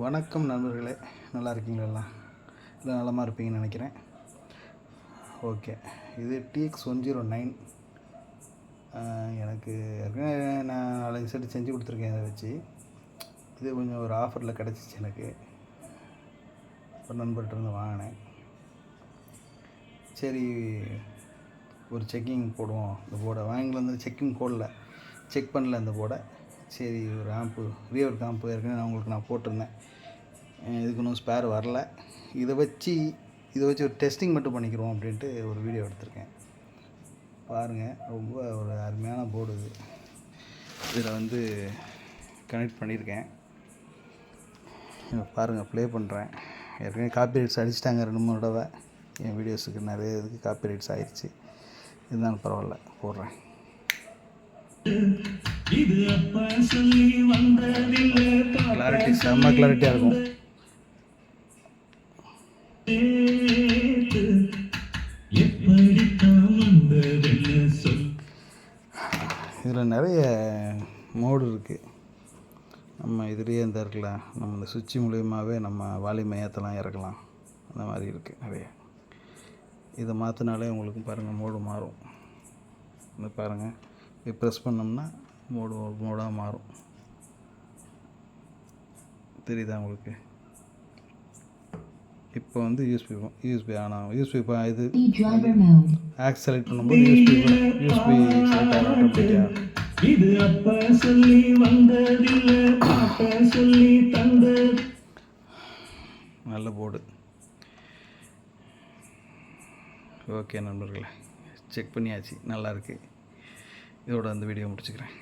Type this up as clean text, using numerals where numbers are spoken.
வணக்கம் நண்பர்களே, நல்லா இருக்கீங்களா? எல்லாம் நலமாக இருப்பீங்கன்னு நினைக்கிறேன். ஓகே, இது TX109. எனக்கு ஏற்கனவே நான் 4 செட்டு செஞ்சு கொடுத்துருக்கேன். இதை வச்சு இது கொஞ்சம் ஒரு ஆஃபரில் கிடச்சிச்சு. எனக்கு ஒரு நண்பர்கிட்டருந்து வாங்கினேன். சரி, ஒரு செக்கிங் போடுவோம். இந்த போர்டை வாங்கிட்டு வந்து செக் பண்ணல இந்த போர்டை. சரி, ஒரு ரீவர்க் ஆம்பு ஏற்கனவே நான் போட்டிருந்தேன். இதுக்கு இன்னும் ஸ்பேர் வரல. இதை வச்சு ஒரு டெஸ்டிங் மட்டும் பண்ணிக்கிறோம் அப்படின்ட்டு ஒரு வீடியோ எடுத்திருக்கேன். பாருங்கள், ரொம்ப ஒரு அருமையான போர்டு இது. இதில் கனெக்ட் பண்ணியிருக்கேன். பாருங்கள், ப்ளே பண்ணுறேன். ஏற்கனவே காப்பிரைட்ஸ் அடிச்சிட்டாங்க 2-3 தடவை. என் வீடியோஸுக்கு நிறைய இதுக்கு காப்பிரைட்ஸ் ஆயிடுச்சு. இருந்தாலும் பரவாயில்ல, போடுறேன். கிளாரிட்டி செம்ம கிளாரிட்டியாக இருக்கும். இதில் நிறைய மோடு இருக்குது. நம்ம இதுலேயே இருக்கலாம். நம்ம இந்த சுவிட்ச் மூலியமாகவே நம்ம வால்யூம் ஏற்றலாம், இறக்கலாம். அந்த மாதிரி இருக்குது நிறைய. இதை மாற்றினாலே உங்களுக்கு பாருங்கள் மோடு மாறும். இந்த பாருங்கள், இது ப்ரெஸ் பண்ணோம்னா மோடாக மாறும். தெரியுதா உங்களுக்கு? இப்போ யூஎஸ்பி ஆன் ஆகும். யூஎஸ்பி இப்போ இது ஆக்ஸ் செலக்ட் பண்ணும்போது யூஎஸ்பி செலக்ட் ஆகும் ஆட்டோமேட்டிக்காக. நல்ல போர்டு. ஓகே நண்பர்களே, செக் பண்ணியாச்சு, நல்லாயிருக்கு. இதோட அந்த வீடியோ முடிச்சுக்கிறேன்.